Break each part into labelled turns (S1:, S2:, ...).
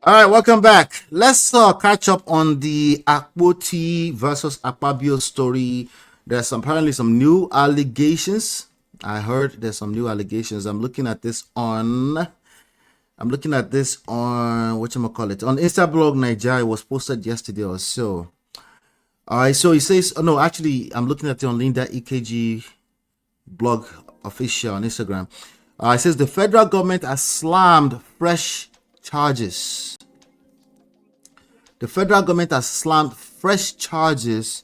S1: All right, welcome back. Let's catch up on the Akpoti versus Akpabio story. There's apparently some new allegations. I heard there's some new allegations. I'm looking at this on whatchamacallit on Instablog Nigeria. It was posted yesterday or so. All right, so it says, oh no, actually, I'm looking at it on Linda EKG blog official on Instagram. It says the federal government has slammed fresh charges. The federal government has slammed fresh charges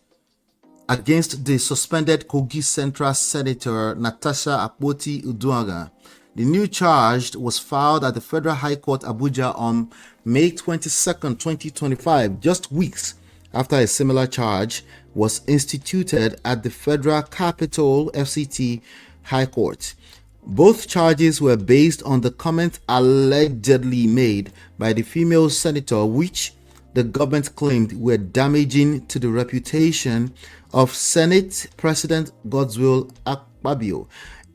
S1: against the suspended Kogi Central Senator Natasha Akpoti Akpabio. The new charge was filed at the Federal High Court Abuja on May 22nd, 2025, just weeks after a similar charge was instituted at the Federal Capital FCT High Court. Both charges were based on the comments allegedly made by the female senator, which the government claimed were damaging to the reputation of Senate President Godswill Akpabio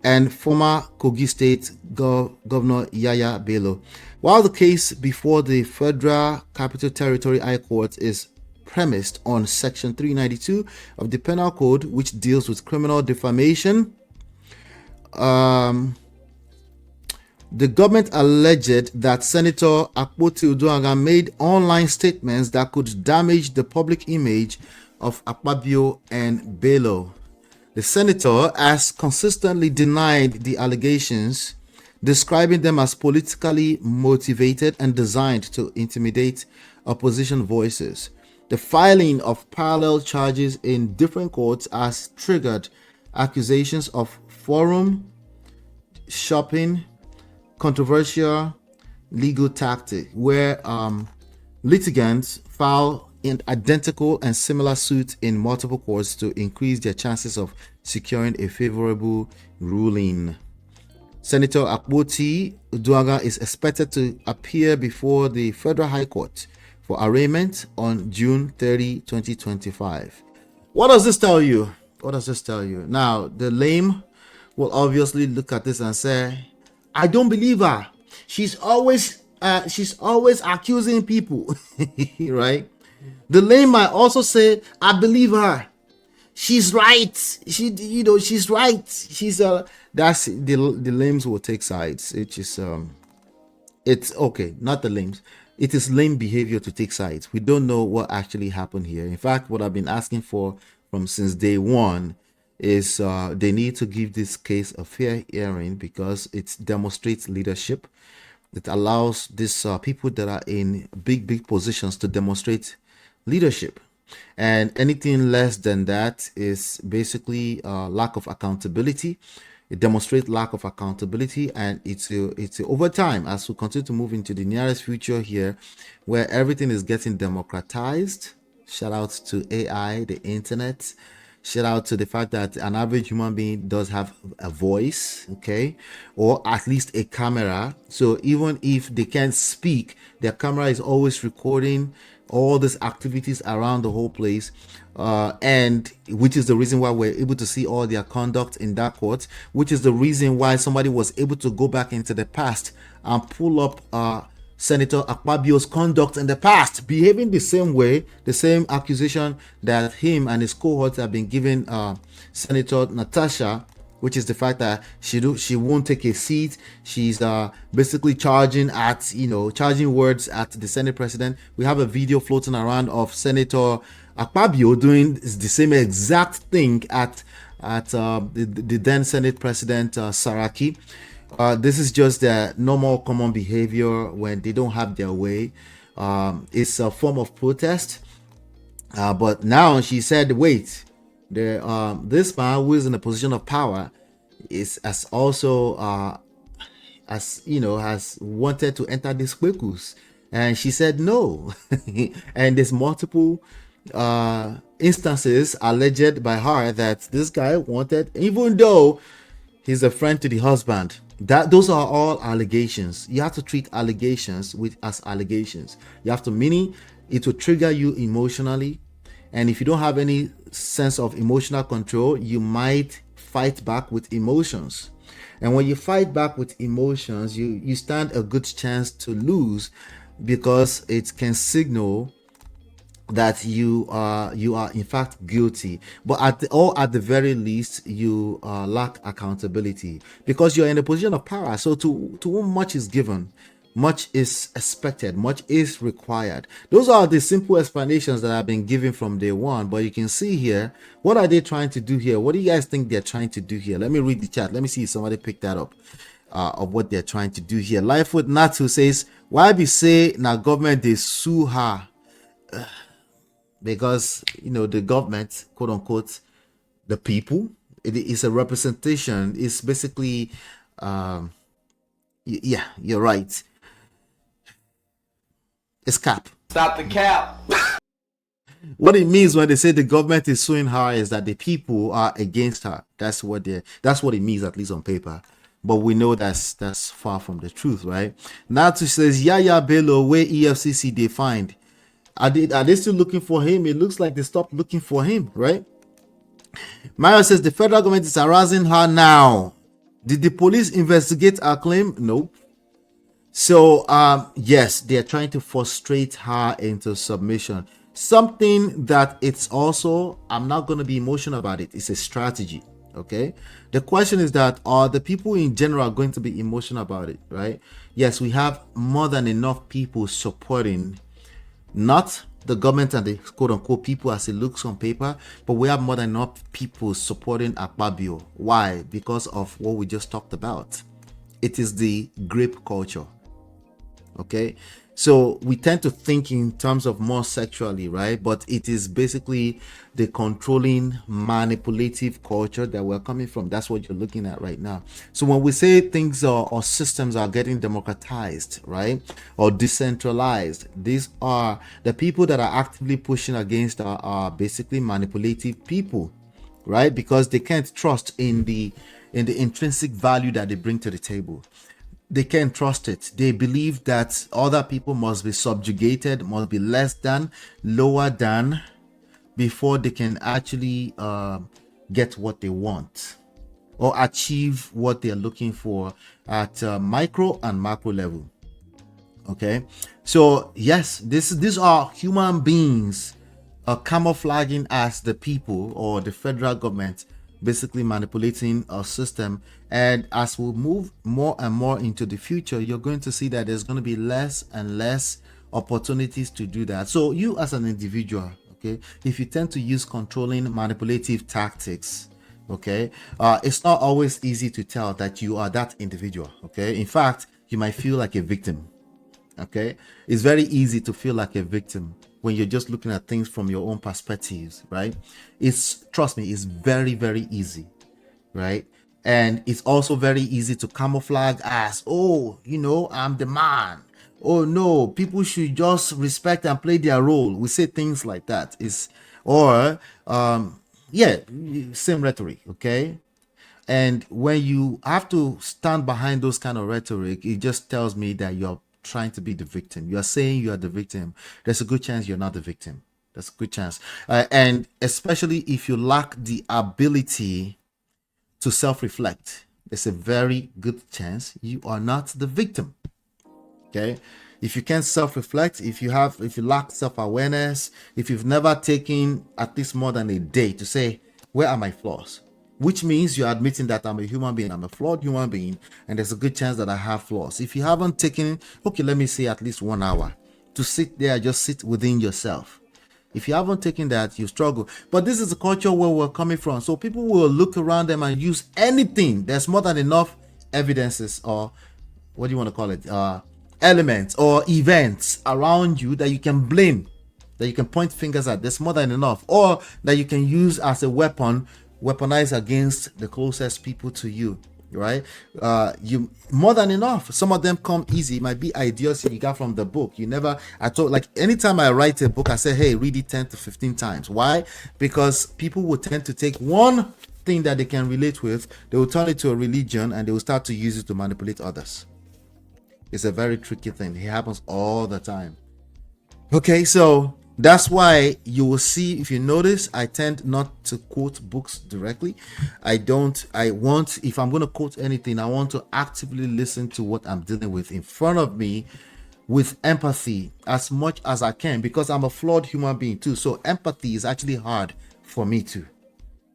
S1: and former Kogi State Governor Yaya Bello. While the case before the Federal Capital Territory High Court is premised on Section 392 of the Penal Code, which deals with criminal defamation, the government alleged that Senator Akpoti Akpabio made online statements that could damage the public image of Akpabio and Bello. The senator has consistently denied the allegations, describing them as politically motivated and designed to intimidate opposition voices. The filing of parallel charges in different courts has triggered accusations of forum shopping, controversial legal tactic, where litigants file in identical and similar suits in multiple courts to increase their chances of securing a favorable ruling. Senator Akpoti Akpabio is expected to appear before the Federal High Court for arraignment on June 30, 2025. What does this tell you? Now, the lame will obviously look at this and say, I don't believe her. She's always accusing people, right? The lame might also say, I believe her. She's right. She's right. That's the lames will take sides. It's okay, not the lames. It is lame behavior to take sides. We don't know what actually happened here. In fact, what I've been asking for from since day one is they need to give this case a fair hearing because it demonstrates leadership. It allows these people that are in big positions to demonstrate leadership, and anything less than that is basically lack of accountability. It demonstrates lack of accountability, and it's over time, as we continue to move into the nearest future here, where everything is getting democratized. Shout out to AI, the internet. Shout out to the fact that an average human being does have a voice, okay, or at least a camera. So even if they can't speak, their camera is always recording all these activities around the whole place, and which is the reason why we're able to see all their conduct in that court, which is the reason why somebody was able to go back into the past and pull up Senator Akpabio's conduct in the past, behaving the same way, the same accusation that him and his cohorts have been giving Senator Natasha, which is the fact that she won't take a seat. She's basically charging words at the Senate president. We have a video floating around of Senator Akpabio doing the same exact thing at the then Senate President Saraki. This is just their normal common behavior when they don't have their way. It's a form of protest. But now she said, wait, this man who is in a position of power has wanted to enter this quickus. And she said no. And there's multiple instances alleged by her that this guy wanted, even though he's a friend to the husband. Those are all allegations. You have to treat allegations as allegations. You have to, meaning it will trigger you emotionally, and if you don't have any sense of emotional control, you might fight back with emotions. And when you fight back with emotions, you stand a good chance to lose. because it can signal that you are in fact guilty, but at the very least you lack accountability because you're in a position of power. So to whom much is given, much is expected, much is required. Those are the simple explanations that have been given from day one. But you can see here, what are they trying to do here? What do you guys think they're trying to do here? Let me read the chat. Let me see if somebody picked that up, of what they're trying to do here. Lifewood Natu says, why be say now government they sue her? Because the government, quote unquote, the people, it is a representation. It's basically yeah, you're right, it's cap.
S2: Stop the cap.
S1: What it means when they say the government is suing her is that the people are against her. That's what it means, at least on paper. But we know that's far from the truth, right? Natu says, Yaya Bello, where EFCC they find. Are they still looking for him? It looks like they stopped looking for him, right? Mario says the federal government is harassing her now. Did the police investigate her claim? No. So yes, they're trying to frustrate her into submission. Something that it's also, I'm not going to be emotional about it. It's a strategy. Okay. The question is that are the people in general going to be emotional about it, right? Yes, we have more than enough people supporting not the government and the quote-unquote people as it looks on paper, but we have more than enough people supporting Akpabio. Why? Because of what we just talked about. It is the grape culture. Okay, so we tend to think in terms of more sexually, right? But it is basically the controlling, manipulative culture that we're coming from. That's what you're looking at right now. So when we say things or systems are getting democratized, right, or decentralized, these are the people that are actively pushing against are basically manipulative people, right? Because they can't trust in the intrinsic value that they bring to the table. They can't trust it. They believe that other people must be subjugated, must be less than, lower than, before they can actually get what they want or achieve what they're looking for at micro and macro level. Okay, so yes, these are human beings camouflaging as the people or the federal government, basically manipulating our system. And as we move more and more into the future, you're going to see that there's going to be less and less opportunities to do that. So you as an individual, okay, if you tend to use controlling manipulative tactics, okay, it's not always easy to tell that you are that individual. Okay, in fact, you might feel like a victim. Okay, it's very easy to feel like a victim when you're just looking at things from your own perspectives, right? Trust me, it's very, very easy, right? And it's also very easy to camouflage as, oh, I'm the man. Oh no, people should just respect and play their role. We say things like that. Yeah, same rhetoric, okay? And when you have to stand behind those kind of rhetoric, it just tells me that you're trying to be the victim. You're saying you are the victim. There's a good chance you're not the victim. There's a good chance. And especially if you lack the ability to self-reflect, there's a very good chance you are not the victim. Okay, if you can't self-reflect, if you lack self-awareness, if you've never taken at least more than a day to say, where are my flaws, which means you're admitting that I'm a human being, I'm a flawed human being, and there's a good chance that I have flaws. If you haven't taken, okay, let me say at least 1 hour to sit there, just sit within yourself. If you haven't taken that, you struggle. But this is a culture where we're coming from. So people will look around them and use anything. There's more than enough evidences, or what do you want to call it? Elements or events around you that you can blame, that you can point fingers at. There's more than enough. Or that you can use as a weapon, weaponize against the closest people to you. Right? You more than enough. Some of them come easy. It might be ideas you got from the book. I told, like, anytime I write a book, I say, hey, read it 10 to 15 times. Why? Because people will tend to take one thing that they can relate with, they will turn it to a religion, and they will start to use it to manipulate others. It's a very tricky thing. It happens all the time. Okay, so that's why you will see, if you notice, I tend not to quote books directly. If I'm going to quote anything, I want to actively listen to what I'm dealing with in front of me with empathy as much as I can, because I'm a flawed human being too. So empathy is actually hard for me too.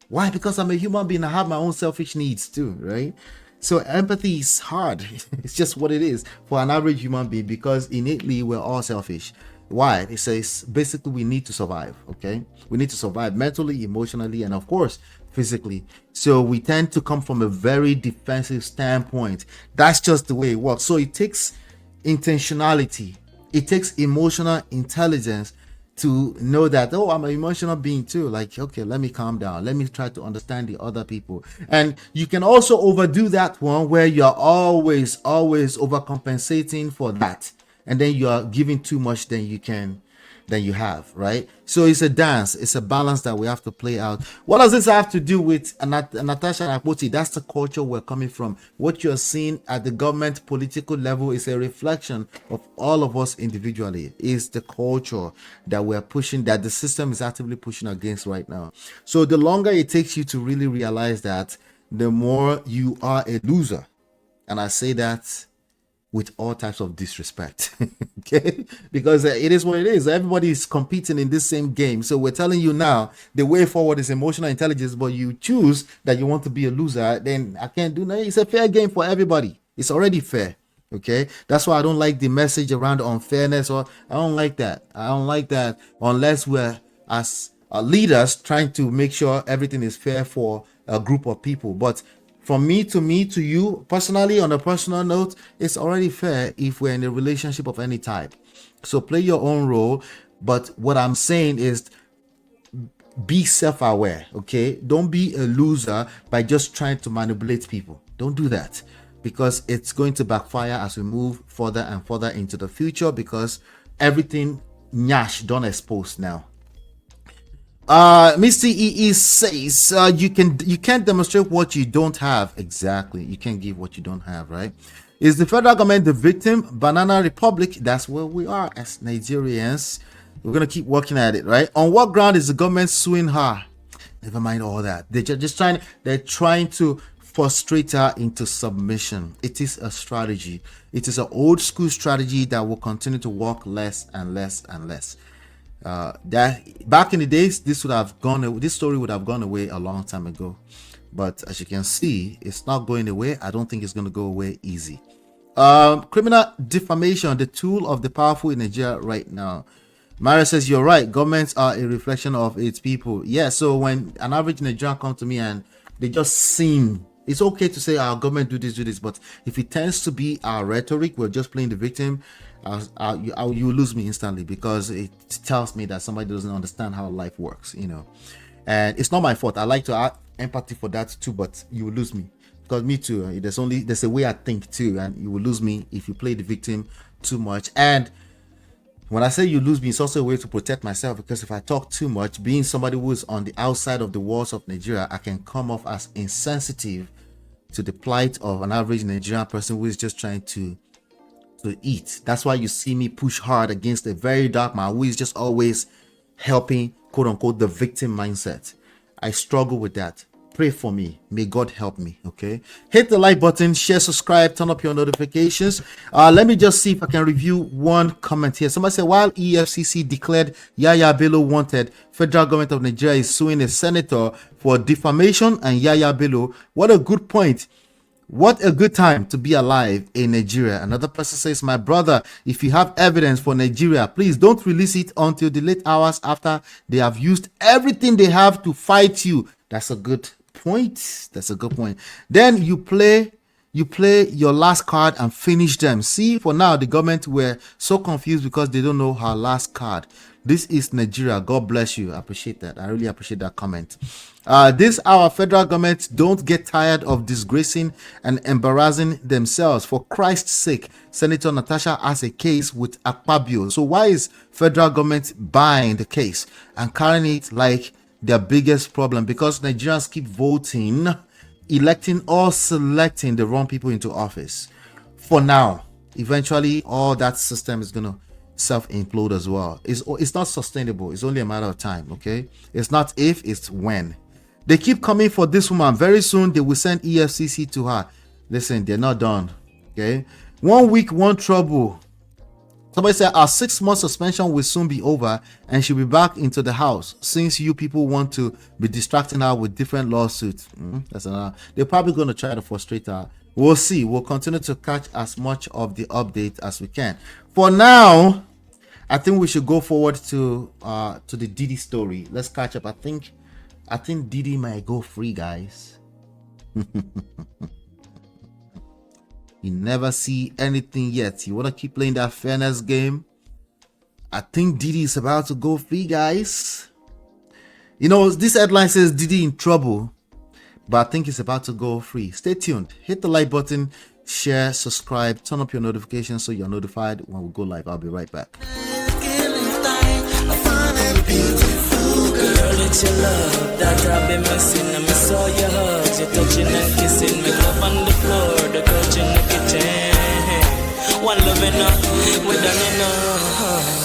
S1: Why? Because I'm a human being. I have my own selfish needs too, right? So empathy is hard. It's just what it is for an average human being, because innately we're all selfish. Why? It says basically we need to survive, okay? We need to survive mentally, emotionally, and of course, physically. So we tend to come from a very defensive standpoint. That's just the way it works. So it takes intentionality, it takes emotional intelligence to know that, oh, I'm an emotional being too. Like, okay, let me calm down. Let me try to understand the other people. And you can also overdo that one where you're always overcompensating for that. And then you are giving too much than you have, right? So it's a dance, it's a balance that we have to play out. What does this have to do with Natasha and Akpoti? That's the culture we're coming from. What you're seeing at the government political level is a reflection of all of us individually. Is the culture that we're pushing, that the system is actively pushing against right now. So the longer it takes you to really realize that, the more you are a loser. And I say that with all types of disrespect. Okay, because it is what it is. Everybody is competing in this same game. So we're telling you now, the way forward is emotional intelligence, but you choose that you want to be a loser, then I can't do that. It's a fair game for everybody. It's already fair. Okay, that's why I don't like the message around unfairness, or I don't like that. I don't like that unless we're as leaders trying to make sure everything is fair for a group of people. But from me to you personally, on a personal note, it's already fair if we're in a relationship of any type. So play your own role. But what I'm saying is, be self-aware. Okay, don't be a loser by just trying to manipulate people. Don't do that, because it's going to backfire as we move further and further into the future, because everything nyash done exposed now. Mr. EE says you can't demonstrate what you don't have. Exactly, you can't give what you don't have, right? Is the federal government the victim? Banana Republic, that's where we are as Nigerians. We're gonna keep working at it, right? On what ground is the government suing her? Never mind all that. They're trying to frustrate her into submission. It is a strategy. It is an old school strategy that will continue to work less and less and less. That back in the days, this story would have gone away a long time ago, but as you can see, it's not going away. I don't think it's going to go away easy. Criminal defamation, the tool of the powerful in Nigeria right now. Mario says you're right, governments are a reflection of its people. Yeah, so when an average Nigerian comes to me and they just seem, it's okay to say our government do this, but if it tends to be our rhetoric, we're just playing the victim, you lose me instantly, because it tells me that somebody doesn't understand how life works, and it's not my fault. I like to have empathy for that too, but you will lose me, because me too, there's a way I think too, and you will lose me if you play the victim too much. And when I say you lose me, it's also a way to protect myself, because if I talk too much, being somebody who is on the outside of the walls of Nigeria, I can come off as insensitive to the plight of an average Nigerian person who is just trying to eat. That's why you see me push hard against a very dark man who is just always helping, quote unquote, the victim mindset. I struggle with that. Pray for me. May God help me. Okay, hit the like button, share, subscribe, turn up your notifications. Let me just see if I can review one comment here. Somebody said, while EFCC declared Yaya Bello wanted, federal government of Nigeria is suing a senator for defamation. And Yaya Bello, what a good point. What a good time to be alive in Nigeria. Another person says, my brother, if you have evidence for Nigeria, please don't release it until the late hours after they have used everything they have to fight you. That's a good point. That's a good point. Then you play your last card and finish them. See, for now, the government were so confused because they don't know her last card. This is Nigeria. God bless you. I appreciate that. I really appreciate that comment. This our federal government don't get tired of disgracing and embarrassing themselves. For Christ's sake, Senator Natasha has a case with Akpabio. So why is federal government buying the case and carrying it like their biggest problem? Because Nigerians keep voting, electing or selecting the wrong people into office. For now, eventually all that system is gonna self-implode as well. It's not sustainable. It's only a matter of time. Okay, it's not if, it's when. They keep coming for this woman. Very soon they will send EFCC to her. Listen, they're not done. Okay, 1 week, one trouble. Somebody said our 6-month suspension will soon be over and she'll be back into the house since you people want to be distracting her with different lawsuits. That's another. They're probably going to try to frustrate her. We'll see. We'll continue to catch as much of the update as we can. For now, I think we should go forward to the Diddy story. Let's catch up. I think Diddy might go free, guys. You never see anything yet. You want to keep playing that fairness game? I think Diddy is about to go free, guys. You know, this headline says Diddy in trouble, but I think he's about to go free. Stay tuned. Hit the like button, share, subscribe, turn up your notifications so you're notified when we go live. I'll be right back. It's your love that I've been missing. I miss all your hugs, your touching and kissing. Make love on the floor, the couch in the kitchen. One love enough, we done enough.